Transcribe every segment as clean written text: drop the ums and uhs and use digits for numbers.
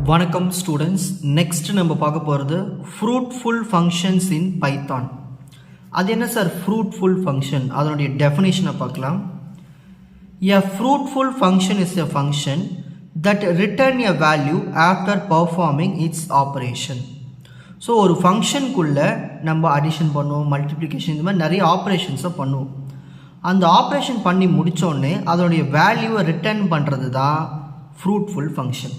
வணக்கம் students. Next நம்ம பார்க்க போகிறது ஃப்ரூட்ஃபுல் ஃபங்க்ஷன்ஸ் இன் பைத்தான். அது என்ன சார் ஃப்ரூட்ஃபுல் ஃபங்க்ஷன்? அதனுடைய டெஃபினேஷனை பார்க்கலாம். A fruitful function is a function that return a value after performing its operation. So ஒரு ஃபங்க்ஷனுக்குள்ளே நம்ம அடிஷன் பண்ணுவோம், மல்டிப்ளிகேஷன், இந்த மாதிரி நிறைய ஆப்ரேஷன்ஸை பண்ணுவோம். அந்த ஆப்ரேஷன் பண்ணி முடித்தோடனே அதனுடைய வேல்யூவை ரிட்டர்ன் பண்ணுறது தான் ஃப்ரூட்ஃபுல் ஃபங்க்ஷன்.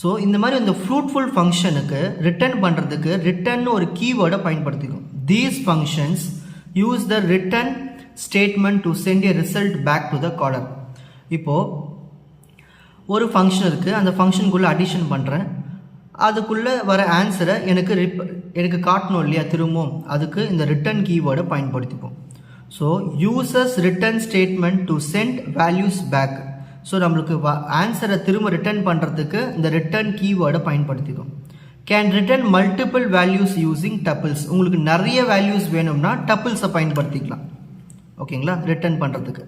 ஸோ இந்த மாதிரி இந்த ஃப்ரூட்ஃபுல் ஃபங்க்ஷனுக்கு ரிட்டர்ன் பண்ணுறதுக்கு ரிட்டர்ன் ஒரு கீவேர்டை பயன்படுத்திக்கும். These functions use the return statement to send a result back to the caller. இப்போது ஒரு ஃபங்க்ஷன் இருக்குது, அந்த ஃபங்க்ஷனுக்குள்ளே அடிஷன் பண்ணுறேன், அதுக்குள்ளே வர ஆன்சரை எனக்கு காட்டணும் இல்லையா திரும்பவும், அதுக்கு இந்த ரிட்டர்ன் கீவேர்டை பயன்படுத்திப்போம். So uses return statement to send values back. So நம்மளுக்கு ஆன்சரை திரும்ப ரிட்டர்ன் பண்ணுறதுக்கு இந்த ரிட்டர்ன் கீவேர்டை பயன்படுத்திக்கும். Can return multiple values using tuples. உங்களுக்கு நிறைய வேல்யூஸ் வேணும்னா டப்பிள்ஸை பயன்படுத்திக்கலாம். ஓகேங்களா, ரிட்டர்ன் பண்ணுறதுக்கு.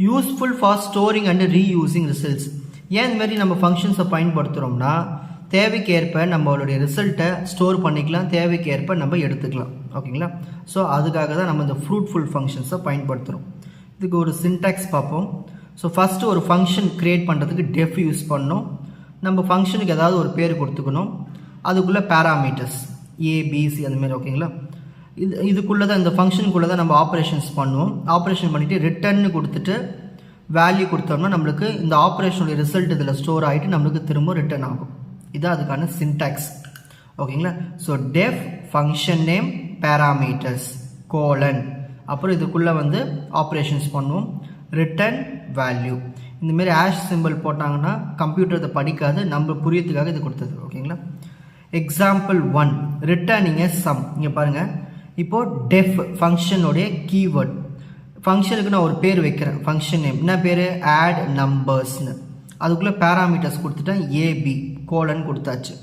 Useful for storing and reusing results. ஏன் இந்த மாதிரி நம்ம ஃபங்க்ஷன்ஸை பயன்படுத்துகிறோம்னா தேவைக்கேற்ப நம்மளுடைய ரிசல்ட்டை ஸ்டோர் பண்ணிக்கலாம், தேவைக்கேற்ப நம்ம எடுத்துக்கலாம். ஓகேங்களா, ஸோ அதுக்காக தான் நம்ம இந்த ஃப்ரூட்ஃபுல் ஃபங்க்ஷன்ஸை பயன்படுத்துகிறோம். இதுக்கு ஒரு சின்டாக்ஸ் பார்ப்போம். ஸோ ஃபஸ்ட்டு ஒரு ஃபங்க்ஷன் க்ரியேட் பண்ணுறதுக்கு டெஃப் யூஸ் பண்ணணும். நம்ம ஃபங்க்ஷனுக்கு ஏதாவது ஒரு பேர் கொடுத்துக்கணும். அதுக்குள்ளே பேராமீட்டர்ஸ் ஏபிசி அந்தமாரி. ஓகேங்களா, இதுக்குள்ளே தான் இந்த ஃபங்க்ஷனுக்குள்ளே தான் நம்ம ஆப்ரேஷன்ஸ் பண்ணுவோம். ஆப்ரேஷன் பண்ணிவிட்டு ரிட்டர்ன்னு கொடுத்துட்டு வேல்யூ கொடுத்தோம்னா நம்மளுக்கு இந்த ஆப்ரேஷனுடைய ரிசல்ட் இதில் ஸ்டோர் ஆகிட்டு நம்மளுக்கு திரும்ப ரிட்டர்ன் ஆகும். இதுதான் அதுக்கான சின்டாக்ஸ். ஓகேங்களா, so def function name parameters colon, அப்புறம் இதுக்குள்ளே வந்து ஆப்ரேஷன்ஸ் பண்ணுவோம், ரிட்டர்ன் வேல்யூ. இந்தமாரி ஆஷ் சிம்பிள் போட்டாங்கன்னா கம்ப்யூட்டர் இதை படிக்காது, நம்ம புரியத்துக்காக இது கொடுத்தது. ஓகேங்களா, எக்ஸாம்பிள் 1 ரிட்டர்னிங் எ சம். இங்கே பாருங்கள், இப்போது டெஃப் ஃபங்க்ஷனுடைய கீவேர்ட். ஃபங்க்ஷனுக்கு நான் ஒரு பேர் வைக்கிறேன், ஃபங்க்ஷன் நேம் என்ன பேர், ஆட் நம்பர்ஸ்னு. அதுக்குள்ளே பேராமீட்டர்ஸ் கொடுத்துட்டேன், ஏபி கோலன் கொடுத்தாச்சு.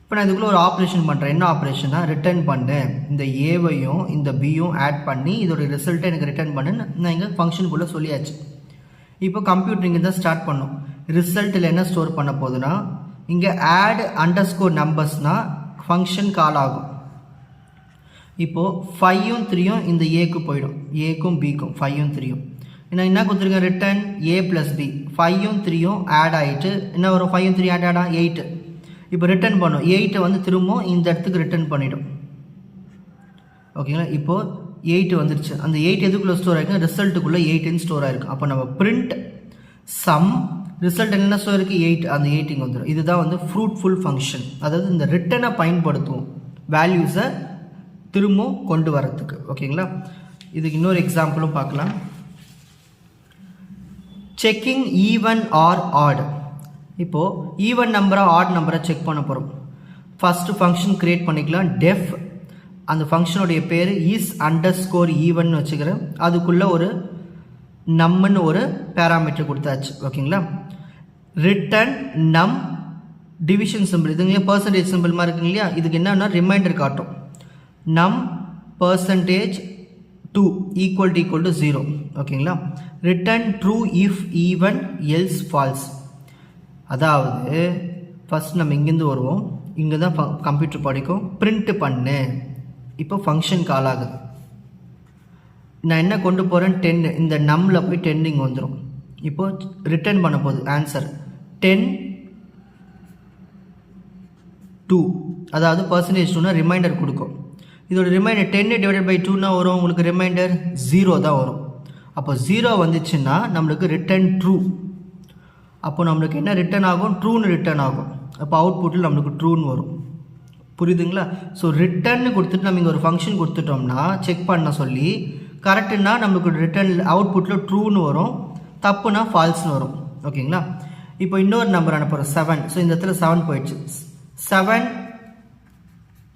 இப்போ நான் இதுக்குள்ளே ஒரு ஆப்ரேஷன் பண்ணுறேன். என்ன ஆப்ரேஷன்னா ரிட்டர்ன் பண்ணேன், இந்த ஏவையும் இந்த பியும் ஆட் பண்ணி இதோடைய ரிசல்ட்டை எனக்கு ரிட்டர்ன் பண்ணுன்னு நான் இங்கே ஃபங்க்ஷனுக்குள்ளே சொல்லியாச்சு. இப்போ கம்ப்யூட்டர் இங்கே தான் ஸ்டார்ட் பண்ணும். ரிசல்ட்டில் என்ன ஸ்டோர் பண்ண போகுதுன்னா இங்கே ஆட் அண்டர்ஸ்கோர் நம்பர்ஸ்னால் ஃபங்க்ஷன் கால் ஆகும். இப்போது 5ம் 3ம் இந்த ஏக்கு போயிடும், ஏக்கும் பிக்கும் 5ம் 3ம். நான் என்ன கொடுத்துருக்கேன், ரிட்டர்ன் ஏ ப்ளஸ் பி. 5ம் 3ம் ஆட் ஆகிட்டு என்ன வரும், 5ம் 3 ஆட் ஆடா 8. இப்போ ரிட்டர்ன் பண்ணும், 8 வந்து திரும்பவும் இந்த இடத்துக்கு ரிட்டர்ன் பண்ணிவிடும். ஓகேங்களா, இப்போது 8 வந்துருச்சு. அந்த 8 எதுக்குள்ளே ஸ்டோர் ஆகிருக்கு, ரிசல்ட்டுக்குள்ளே 8 ஸ்டோர் ஆகிருக்கு. அப்போ நம்ம பிரிண்ட் சம் ரிசல்ட் என்ன ஸ்டோர் இருக்குது, 8. அந்த 8 இங்கே வந்துடும். இதுதான் வந்து ஃப்ரூட்ஃபுல் ஃபங்க்ஷன். அதாவது இந்த ரிட்டனை பயன்படுத்துவோம் வேல்யூஸை திரும்பவும் கொண்டு வரத்துக்கு. ஓகேங்களா, இதுக்கு இன்னொரு எக்ஸாம்பிளும் பார்க்கலாம். Checking even or odd. இப்போது ஈவன் நம்பரை ஆட் நம்பரை செக் பண்ண போகிறோம். ஃபஸ்ட்டு ஃபங்க்ஷன் க்ரியேட் பண்ணிக்கலாம். டெஃப் அந்த ஃபங்க்ஷனுடைய பேர் இஸ் அண்டர்ஸ்கோர் ஈவன் வச்சுக்கிறேன். அதுக்குள்ளே ஒரு நம்மன்னு ஒரு பேராமீட்டர் கொடுத்தாச்சு. ஓகேங்களா, ரிட்டர்ன் நம் டிவிஷன் சிம்பிள். இதுங்க பர்சன்டேஜ் சிம்பிள் மாதிரி இருக்குங்க இல்லையா, இதுக்கு என்னன்னா ரிமைண்டர் காட்டும். நம் பர்சன்டேஜ் 2 ஈக்குவல் டு 0. ஓகேங்களா, return true if even else false. அதாவது ஃபஸ்ட் நம்ம இங்கேருந்து வருவோம், இங்கே தான் கம்ப்யூட்டர் படிக்கும். பிரிண்ட் பண்ணு. இப்போ ஃபங்க்ஷன் கால் ஆகுது. நான் என்ன கொண்டு போகிறேன், 10. இந்த நம்மில் போய் 10 இங்கே வந்துடும். இப்போது ரிட்டர்ன் பண்ண போகுது ஆன்சர் 10 2. அதாவது பர்சன்டேஜ் 2னா ரிமைண்டர் கொடுக்கும். இதோட ரிமைண்டர் 10 டிவைடட் பை 2னா வரும் உங்களுக்கு ரிமைண்டர் 0 தான் வரும். அப்போ 0 வந்துச்சுன்னா நம்மளுக்கு ரிட்டர்ன் ட்ரூ. அப்போ நம்மளுக்கு என்ன ரிட்டர்ன் ஆகும், ட்ரூன்னு ரிட்டர்ன் ஆகும். அப்போ அவுட்புட்டில் நம்மளுக்கு ட்ரூன்னு வரும். புரியுதுங்களா? ஸோ ரிட்டர்ன்னு கொடுத்துட்டு நம்ம இங்கே ஒரு ஃபங்க்ஷன் கொடுத்துட்டோம்னா செக் பண்ண சொல்லி, கரெக்டுன்னா நம்மளுக்கு ரிட்டர்ன் அவுட்புட்டில் ட்ரூன்னு வரும், தப்புனா ஃபால்ஸ்னு வரும். ஓகேங்களா, இப்போ இன்னொரு நம்பர் அனுப்புகிறோம் 7. ஸோ இந்த இடத்துல 7 போயிடுச்சு. 7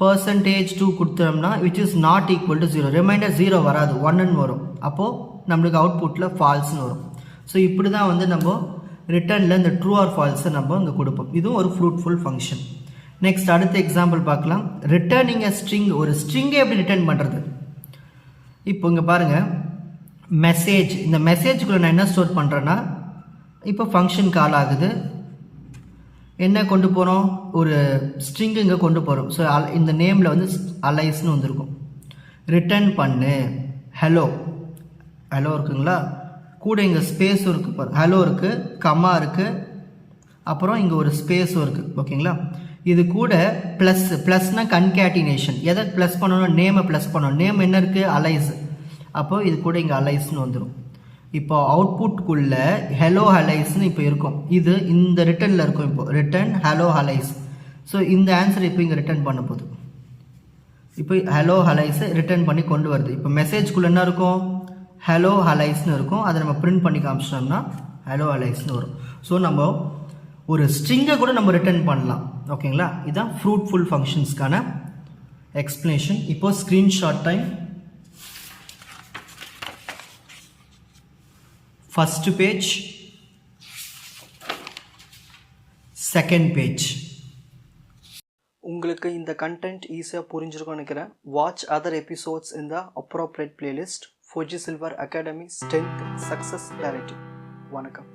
பர்சன்டேஜ் 2 கொடுத்தோம்னா which is not equal to 0. Remainder 0 வராது, 1ன்னு வரும். அப்போது நம்மளுக்கு அவுட்புட்டில் ஃபால்ஸ்னு வரும். ஸோ இப்படி தான் வந்து நம்ம ரிட்டர்னில் இந்த ட்ரூ ஆர் ஃபால்ஸை நம்ம இங்கே கொடுப்போம். இதுவும் ஒரு ஃப்ரூட்ஃபுல் ஃபங்க்ஷன். நெக்ஸ்ட் அடுத்த எக்ஸாம்பிள் பார்க்கலாம். ரிட்டர்னிங் எ ஸ்ட்ரிங். ஒரு ஸ்ட்ரிங்கை எப்படி ரிட்டர்ன் பண்ணுறது? இப்போ இங்கே பாருங்கள், மெசேஜ். இந்த மெசேஜுக்குள்ளே நான் என்ன ஸ்டோர் பண்ணுறேன்னா, இப்போ ஃபங்க்ஷன் கால் ஆகுது. என்ன கொண்டு போகிறோம், ஒரு ஸ்ட்ரிங் இங்கே கொண்டு போகிறோம். ஸோ இந்த நேமில் வந்து அலைஸ்னு வந்திருக்கும். ரிட்டர்ன் பண்ணு ஹலோ, ஹலோ இருக்குங்களா, கூட இங்கே ஸ்பேஸும் இருக்குது பாரு, ஹலோ இருக்குது, கமா இருக்குது, அப்புறம் இங்கே ஒரு ஸ்பேஸும் இருக்குது. ஓகேங்களா, இது கூட ப்ளஸ், ப்ளஸ்னால் கன்கேட்டினேஷன். எதை ப்ளஸ் பண்ணணும், நேமை ப்ளஸ் பண்ணணும். நேம் என்ன இருக்குது, அலைஸ். அப்போது இது கூட இங்கே அலைஸ்னு வந்துடும். இப்போ அவுட்புட்குள்ளே ஹலோ ஹலைஸ்னு இப்போ இருக்கும். இது இந்த ரிட்டர்னில் இருக்கும். இப்போ ரிட்டர்ன் ஹலோ ஹலைஸ். ஸோ இந்த ஆன்சர் இப்போ இங்கே ரிட்டர்ன் பண்ண போகுது. இப்போ ஹலோ ஹலைஸை ரிட்டர்ன் பண்ணி கொண்டு வருது. இப்போ மெசேஜ்குள்ளே என்ன இருக்கும், ஹலோ ஹலைஸ்னு இருக்கும். அதை நம்ம பிரிண்ட் பண்ணி காமிச்சிட்டோம்னா ஹலோ ஹலைஸ்னு வரும். ஸோ நம்ம ஒரு ஸ்ட்ரிங்கை கூட நம்ம ரிட்டர்ன் பண்ணலாம். ஓகேங்களா, இதுதான் ஃப்ரூட்ஃபுல் ஃபங்க்ஷன்ஸ்க்கான எக்ஸ்பிளனேஷன். இப்போ screenshot time. First page, second page. உங்களுக்கு இந்த கண்டென்ட் ஈஸியாக புரிஞ்சிருக்கும்னு நினைக்கிறேன். வாட்ச் அதர் எபிசோட்ஸ் இன் த appropriate playlist. Fauji silver academy strength success directive. வணக்கம்.